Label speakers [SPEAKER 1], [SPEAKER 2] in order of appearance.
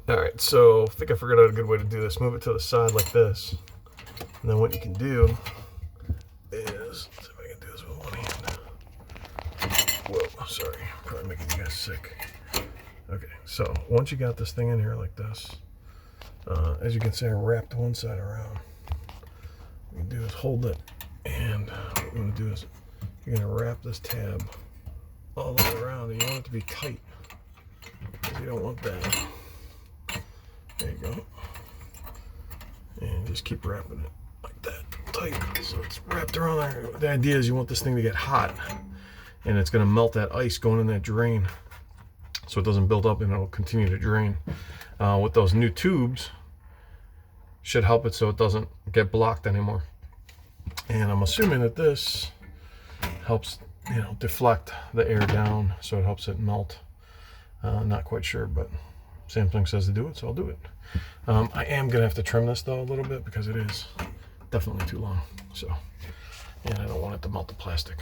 [SPEAKER 1] All right, so I think I figured out a good way to do this. Move it to the side like this. And then what you can do is, let's see if I can do this with one hand. Whoa, sorry, probably making you guys sick. Okay, so once you got this thing in here like this, as you can see, I wrapped one side around. What you do is hold it, and what you're gonna do is you're gonna wrap this tab all the way around, and you want it to be tight, because you don't want that. There you go. And just keep wrapping it like that, tight, so it's wrapped around there. The idea is you want this thing to get hot, and it's gonna melt that ice going in that drain, so it doesn't build up and it'll continue to drain. With those new tubes, should help it so it doesn't get blocked anymore. And I'm assuming that this helps, you know, deflect the air down, so it helps it melt. Not quite sure, but Samsung says to do it, so I'll do it. I am gonna have to trim this though a little bit because it is definitely too long. So, and I don't want it to melt the plastic.